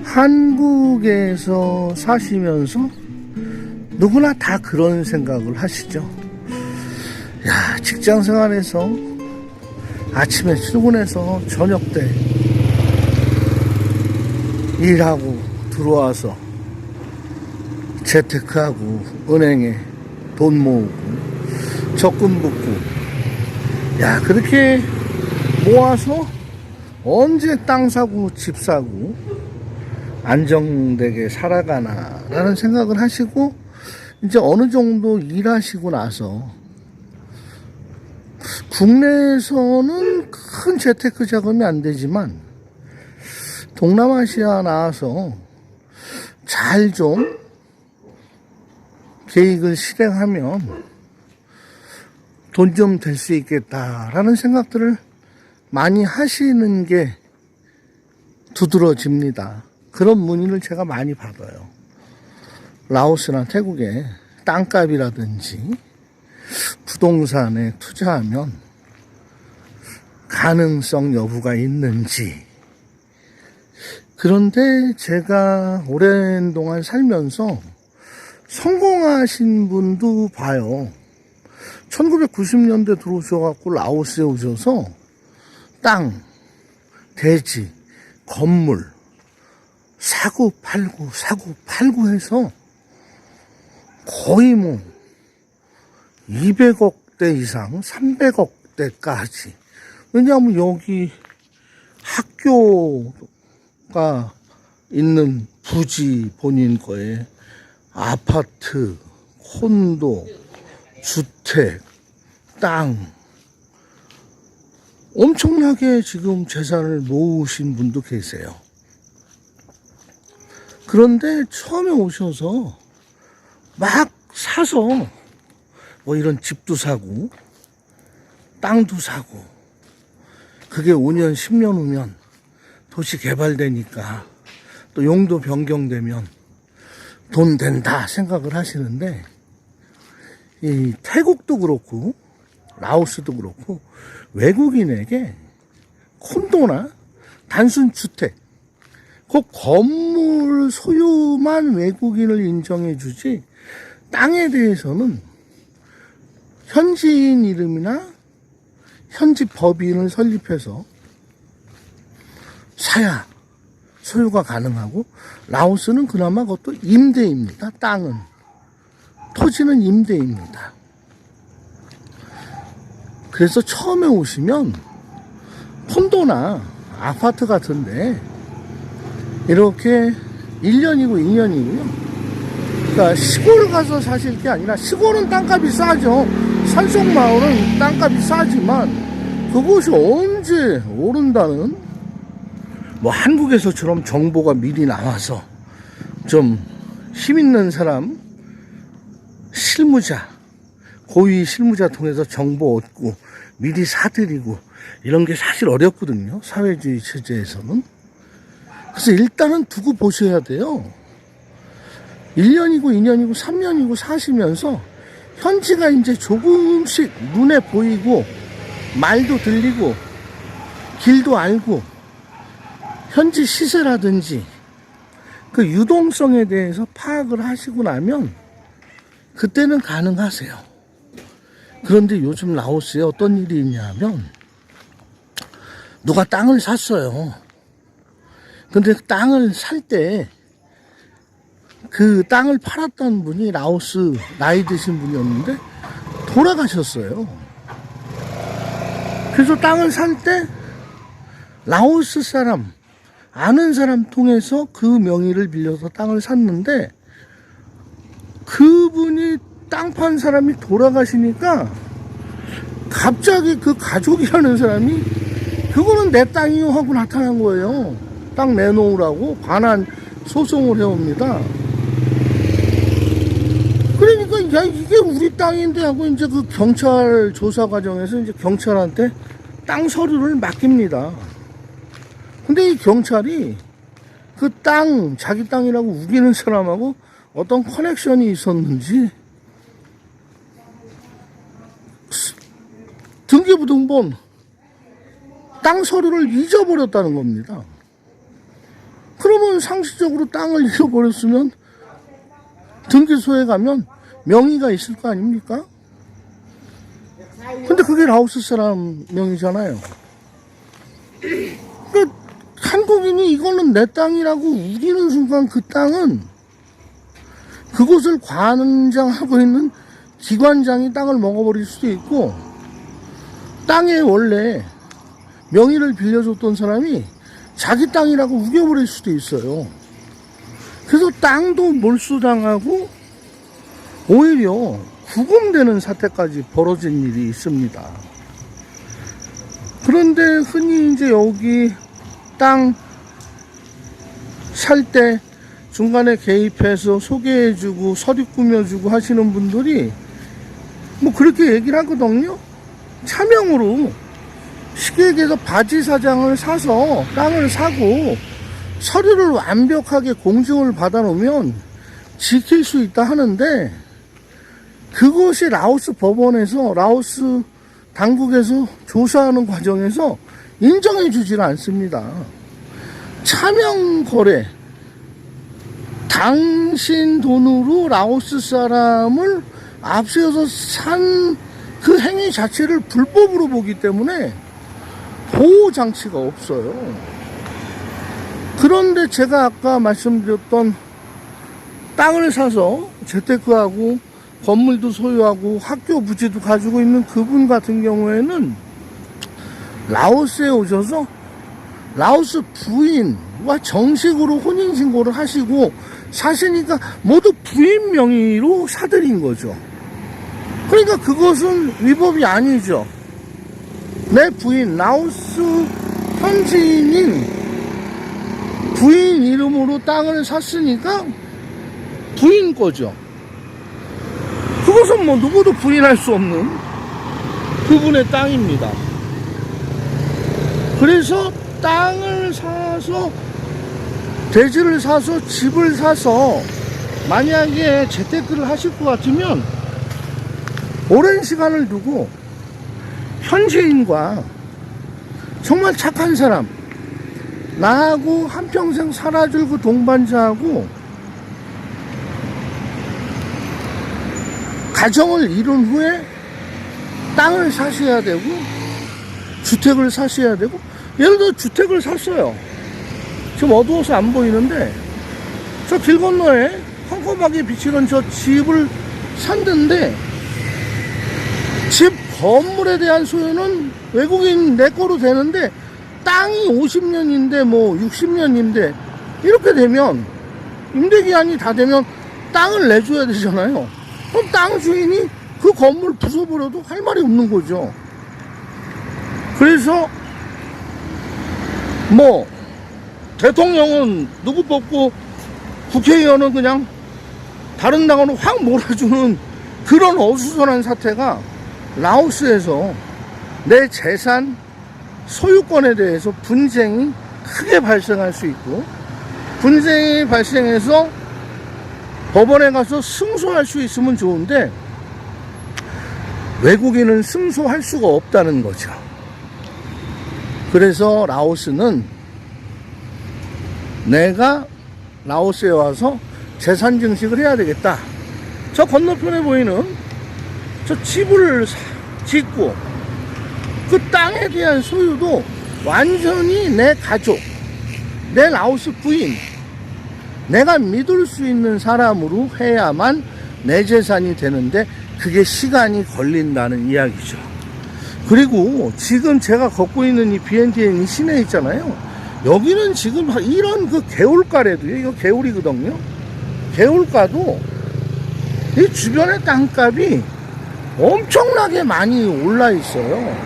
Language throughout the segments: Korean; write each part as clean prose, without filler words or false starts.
한국에서 사시면서 누구나 다 그런 생각을 하시죠. 야, 직장 생활에서 아침에 출근해서 저녁 때 일하고 들어와서 재테크하고 은행에 돈 모으고 적금 붓고, 야, 그렇게 모아서 언제 땅 사고 집 사고 안정되게 살아가나 라는 생각을 하시고, 이제 어느 정도 일하시고 나서 국내에서는 큰 재테크 자금이 안 되지만 동남아시아 나와서 잘 좀 계획을 실행하면 돈 좀 될 수 있겠다라는 생각들을 많이 하시는 게 두드러집니다. 그런 문의를 제가 많이 받아요. 라오스나 태국의 땅값이라든지 부동산에 투자하면 가능성 여부가 있는지. 그런데 제가 오랜 동안 살면서 성공하신 분도 봐요. 1990년대 들어오셔갖고 라오스에 오셔서 땅, 대지, 건물 사고 팔고 해서 거의 뭐 200억대 이상, 300억대까지. 왜냐하면 여기 학교가 있는 부지 본인 거에 아파트, 콘도, 주택, 땅, 엄청나게 지금 재산을 모으신 분도 계세요. 그런데 처음에 오셔서 막 사서 뭐 이런 집도 사고 땅도 사고, 그게 5년 10년 후면 도시 개발되니까 또 용도 변경되면 돈 된다 생각을 하시는데, 이 태국도 그렇고 라오스도 그렇고 외국인에게 콘도나 단순 주택, 그 건물 소유만 외국인을 인정해 주지 땅에 대해서는 현지인 이름이나 현지 법인을 설립해서 사야 소유가 가능하고, 라오스는 그나마 그것도 임대입니다. 땅은, 토지는 임대입니다. 그래서 처음에 오시면 콘도나 아파트 같은데 이렇게 1년이고 2년이고요. 그러니까 시골 가서 사실 게 아니라, 시골은 땅값이 싸죠. 산속마을은 땅값이 싸지만 그것이 언제 오른다는, 뭐 한국에서처럼 정보가 미리 나와서 좀 힘있는 사람, 실무자, 고위 실무자 통해서 정보 얻고 미리 사드리고 이런 게 사실 어렵거든요. 사회주의 체제에서는. 그래서 일단은 두고 보셔야 돼요. 1년이고 2년이고 3년이고 사시면서 현지가 이제 조금씩 눈에 보이고 말도 들리고 길도 알고 현지 시세라든지 그 유동성에 대해서 파악을 하시고 나면 그때는 가능하세요. 그런데 요즘 라오스에 어떤 일이 있냐면, 누가 땅을 샀어요. 근데 땅을 살 때 그 땅을 팔았던 분이 라오스 나이 드신 분이었는데 돌아가셨어요. 그래서 땅을 살 때 라오스 사람, 아는 사람 통해서 그 명의를 빌려서 땅을 샀는데, 그분이 땅 판 사람이 돌아가시니까 갑자기 그 가족이라는 사람이 그거는 내 땅이요 하고 나타난 거예요. 땅 내놓으라고 반환 소송을 해옵니다. 그러니까 야, 이게 우리 땅인데 하고 이제 그 경찰 조사 과정에서 이제 경찰한테 땅 서류를 맡깁니다. 근데 이 경찰이 그 땅, 자기 땅이라고 우기는 사람하고 어떤 커넥션이 있었는지 등기부등본 땅 서류를 잊어버렸다는 겁니다. 그러면 상식적으로 땅을 잃어버렸으면 등기소에 가면 명의가 있을 거 아닙니까? 근데 그게 라오스 사람 명의잖아요. 그러니까 한국인이 이거는 내 땅이라고 우기는 순간 그 땅은 그곳을 관장하고 있는 기관장이 땅을 먹어버릴 수도 있고, 땅에 원래 명의를 빌려줬던 사람이 자기 땅이라고 우겨버릴 수도 있어요. 그래서 땅도 몰수당하고 오히려 구금되는 사태까지 벌어진 일이 있습니다. 그런데 흔히 이제 여기 땅 살 때 중간에 개입해서 소개해주고 서류 꾸며주고 하시는 분들이 뭐 그렇게 얘기를 하거든요. 차명으로 시객에서 바지 사장을 사서 땅을 사고 서류를 완벽하게 공증을 받아 놓으면 지킬 수 있다 하는데, 그것이 라오스 법원에서, 라오스 당국에서 조사하는 과정에서 인정해 주질 않습니다. 차명 거래, 당신 돈으로 라오스 사람을 앞세워서 산 그 행위 자체를 불법으로 보기 때문에 보호 장치가 없어요. 그런데 제가 아까 말씀드렸던 땅을 사서 재테크하고 건물도 소유하고 학교 부지도 가지고 있는 그분 같은 경우에는 라오스에 오셔서 라오스 부인과 정식으로 혼인신고를 하시고 사시니까 모두 부인 명의로 사들인 거죠. 그러니까 그것은 위법이 아니죠. 내 부인, 라오스 현지인인 부인 이름으로 땅을 샀으니까 부인 거죠. 그것은 뭐 누구도 부인할 수 없는 그분의 땅입니다. 그래서 땅을 사서, 대지를 사서, 집을 사서 만약에 재테크를 하실 것 같으면 오랜 시간을 두고 현지인과 정말 착한 사람, 나하고 한평생 살아줄 그 동반자하고 가정을 이룬 후에 땅을 사셔야 되고 주택을 사셔야 되고, 예를 들어 주택을 샀어요. 지금 어두워서 안 보이는데 저 길 건너에 컴컴하게 비치는 저 집을 샀는데, 집 건물에 대한 소유는 외국인 내 거로 되는데 땅이 50년인데 뭐 60년인데 이렇게 되면 임대기한이 다 되면 땅을 내줘야 되잖아요. 그럼 땅 주인이 그 건물 부숴버려도 할 말이 없는 거죠. 그래서 뭐 대통령은 누구 뽑고 국회의원은 그냥 다른 당으로 확 몰아주는 그런 어수선한 사태가 라오스에서 내 재산 소유권에 대해서 분쟁이 크게 발생할 수 있고, 분쟁이 발생해서 법원에 가서 승소할 수 있으면 좋은데 외국인은 승소할 수가 없다는 거죠. 그래서 라오스는 내가 라오스에 와서 재산 증식을 해야 되겠다. 저 건너편에 보이는 저 집을 짓고 그 땅에 대한 소유도 완전히 내 가족, 내 라오스 부인, 내가 믿을 수 있는 사람으로 해야만 내 재산이 되는데 그게 시간이 걸린다는 이야기죠. 그리고 지금 제가 걷고 있는 이 비엔티엔 이 시내 있잖아요. 여기는 지금 이런 그 개울가래도요, 이거 개울이거든요. 개울가도 이 주변의 땅값이 엄청나게 많이 올라 있어요.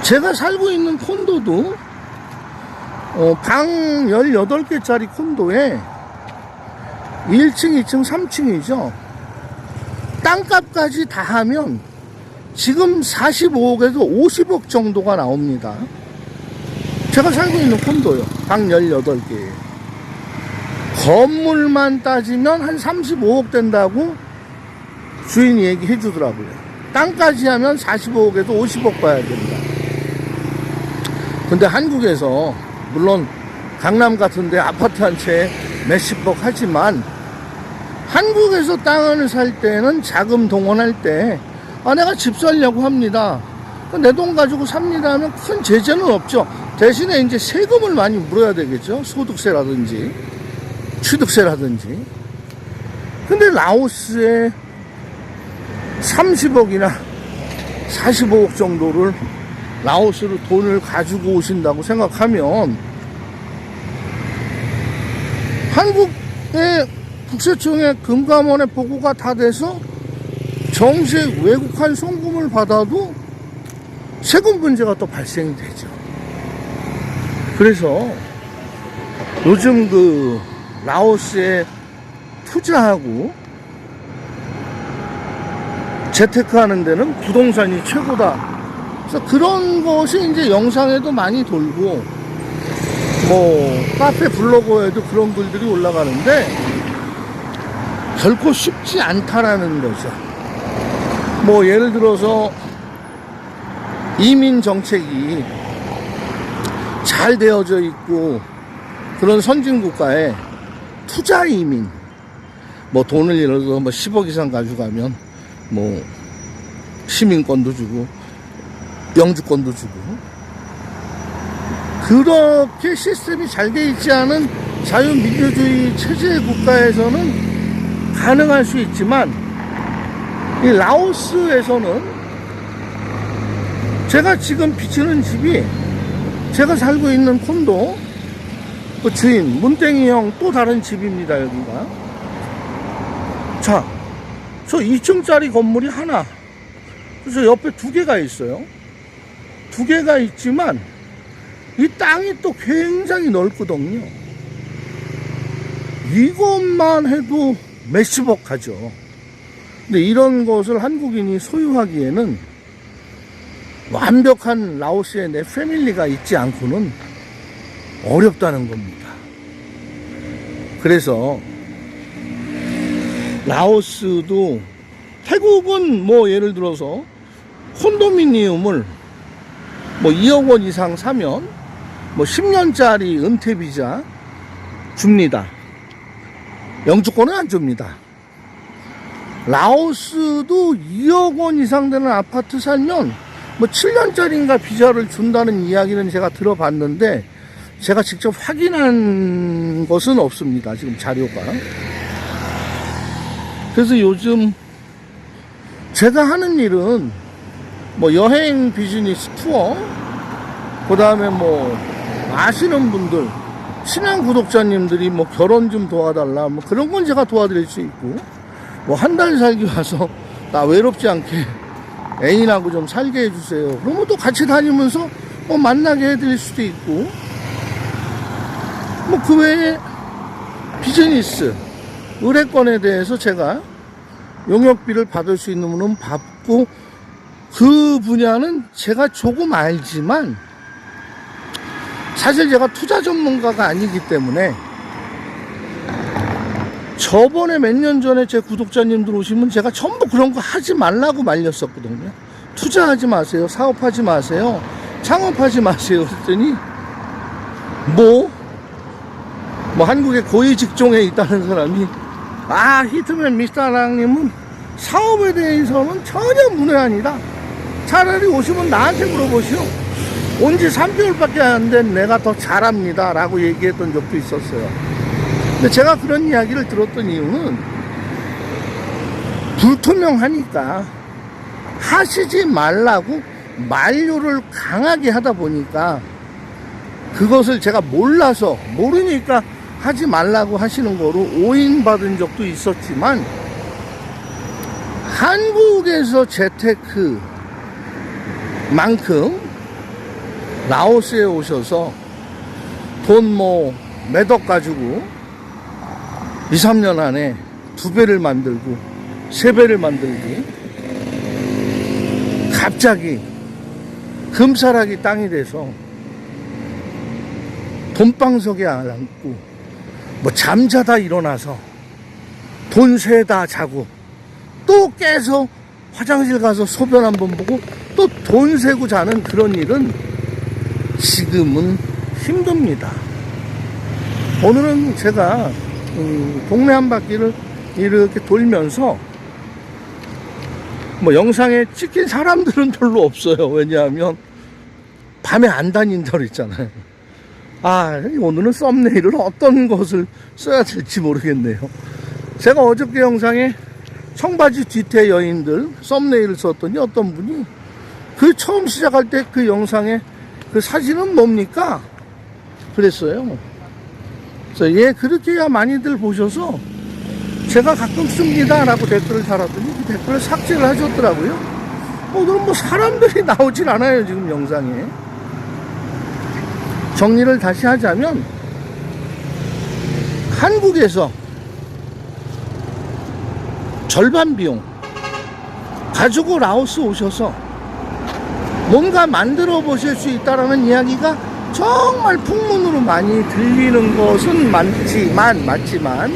제가 살고 있는 콘도도 방 18개짜리 콘도에 1층, 2층, 3층이죠. 땅값까지 다 하면 지금 45억에서 50억 정도가 나옵니다. 제가 살고 있는 콘도요. 방 18개. 건물만 따지면 한 35억 된다고 주인이 얘기해 주더라고요. 땅까지 하면 45억에서 50억 봐야 된다. 근데 한국에서 물론 강남 같은데 아파트 한 채에 몇십억 하지만 한국에서 땅을 살 때는 자금 동원할 때 내가 집 살려고 합니다. 내 돈 가지고 삽니다 하면 큰 제재는 없죠. 대신에 이제 세금을 많이 물어야 되겠죠. 소득세라든지 취득세라든지. 근데 라오스에 30억이나 45억 정도를 라오스로 돈을 가지고 오신다고 생각하면 한국의 국세청의 금감원의 보고가 다 돼서 정식 외국한 송금을 받아도 세금 문제가 또 발생이 되죠. 그래서 요즘 그 라오스에 투자하고 재테크하는 데는 부동산이 최고다. 그래서 그런 것이 이제 영상에도 많이 돌고 뭐 카페 블로그에도 그런 글들이 올라가는데 결코 쉽지 않다라는 거죠. 뭐 예를 들어서 이민 정책이 잘 되어져 있고 그런 선진 국가에 투자 이민 뭐 돈을 예를 들어서 뭐 10억 이상 가져가면 뭐 시민권도 주고 영주권도 주고 그렇게 시스템이 잘 돼 있지 않은 자유민주주의 체제 국가에서는 가능할 수 있지만 이 라오스에서는 제가 지금 비치는 집이 제가 살고 있는 콘도 그 주인 문땡이 형 또 다른 집입니다. 여기가 자, 저 2층짜리 건물이 하나, 그래서 옆에 2개가 있어요. 2개가 있지만 이 땅이 또 굉장히 넓거든요. 이것만 해도 몇십억 하죠. 근데 이런 것을 한국인이 소유하기에는 완벽한 라오스의 내 패밀리가 있지 않고는 어렵다는 겁니다. 그래서 라오스도 태국은 뭐 예를 들어서 콘도미니움을 뭐 2억 원 이상 사면 뭐 10년짜리 은퇴비자 줍니다. 영주권은 안 줍니다. 라오스도 2억 원 이상 되는 아파트 살면 뭐 7년짜리인가 비자를 준다는 이야기는 제가 들어봤는데 제가 직접 확인한 것은 없습니다. 지금 자료가. 그래서 요즘 제가 하는 일은 뭐 여행 비즈니스 투어, 그 다음에 뭐 아시는 분들, 친한 구독자님들이 뭐 결혼 좀 도와달라, 뭐 그런 건 제가 도와드릴 수 있고, 뭐 한 달 살기 와서 나 외롭지 않게 애인하고 좀 살게 해주세요. 그러면 또 같이 다니면서 뭐 만나게 해드릴 수도 있고, 뭐 그 외에 비즈니스, 의뢰권에 대해서 제가 용역비를 받을 수 있는 분은 받고, 그 분야는 제가 조금 알지만 사실 제가 투자 전문가가 아니기 때문에 저번에 몇 년 전에 제 구독자님들 오시면 제가 전부 그런 거 하지 말라고 말렸었거든요. 투자하지 마세요, 사업하지 마세요, 창업하지 마세요 그랬더니 뭐 한국의 고위 직종에 있다는 사람이 히트맨 미스터랑님은 사업에 대해서는 전혀 문외한이다. 차라리 오시면 나한테 물어보시오. 온 지 3개월밖에 안 된 내가 더 잘합니다 라고 얘기했던 적도 있었어요. 근데 제가 그런 이야기를 들었던 이유는 불투명하니까 하시지 말라고 만류를 강하게 하다 보니까 그것을 제가 몰라서 모르니까 하지 말라고 하시는 거로 오인받은 적도 있었지만, 한국에서 재테크만큼 라오스에 오셔서 돈 뭐 몇억 가지고 2, 3년 안에 2배를 만들고 3배를 만들기, 갑자기 금사라기 땅이 돼서 돈방석에 앉고 뭐 잠자다 일어나서 돈 세다 자고 또 깨서 화장실 가서 소변 한번 보고 또 돈 세고 자는 그런 일은 지금은 힘듭니다. 오늘은 제가 동네 한 바퀴를 이렇게 돌면서 뭐 영상에 찍힌 사람들은 별로 없어요. 왜냐하면 밤에 안 다닌다고 했잖아요. 오늘은 썸네일을 어떤 것을 써야 될지 모르겠네요. 제가 어저께 영상에 청바지 뒤태 여인들 썸네일을 썼더니 어떤 분이 그 처음 시작할 때 그 영상에 그 사진은 뭡니까? 그랬어요. 그래서 그렇게야 많이들 보셔서 제가 가끔 씁니다 라고 댓글을 달았더니 그 댓글을 삭제를 하셨더라고요. 오늘은 뭐 사람들이 나오질 않아요, 지금 영상에. 정리를 다시 하자면, 한국에서 절반 비용 가지고 라오스 오셔서 뭔가 만들어 보실 수 있다라는 이야기가 정말 풍문으로 많이 들리는 것은 맞지만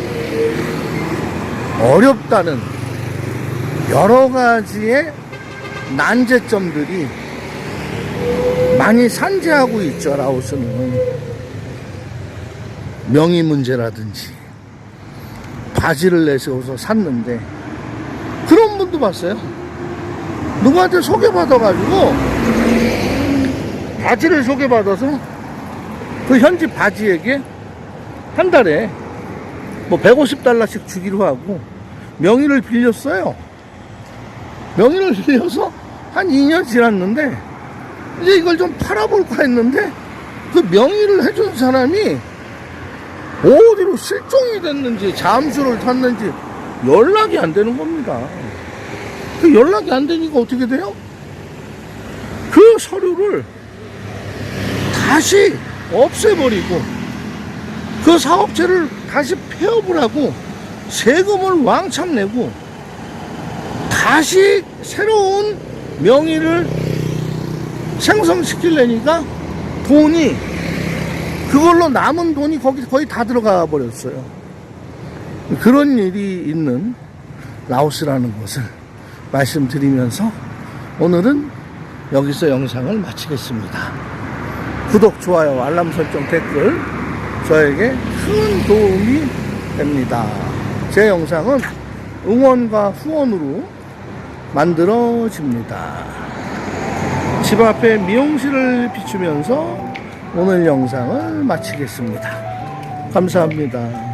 어렵다는 여러 가지의 난제점들이 많이 산재하고 있죠. 라오스는 명의 문제라든지 바지를 내세워서 샀는데 그런 분도 봤어요. 누구한테 소개받아가지고 바지를 소개받아서 그 현지 바지에게 한 달에 뭐 150달러씩 주기로 하고 명의를 빌렸어요. 명의를 빌려서 한 2년 지났는데 이제 이걸 좀 팔아볼까 했는데 그 명의를 해준 사람이 어디로 실종이 됐는지 잠수를 탔는지 연락이 안 되는 겁니다. 그 연락이 안 되니까 어떻게 돼요? 그 서류를 다시 없애버리고 그 사업체를 다시 폐업을 하고 세금을 왕창 내고 다시 새로운 명의를 생성시키려니까 돈이, 그걸로 남은 돈이 거의 다 들어가 버렸어요. 그런 일이 있는 라오스라는 것을 말씀드리면서 오늘은 여기서 영상을 마치겠습니다. 구독, 좋아요, 알람 설정, 댓글 저에게 큰 도움이 됩니다. 제 영상은 응원과 후원으로 만들어집니다. 집 앞에 미용실을 비추면서 오늘 영상을 마치겠습니다. 감사합니다.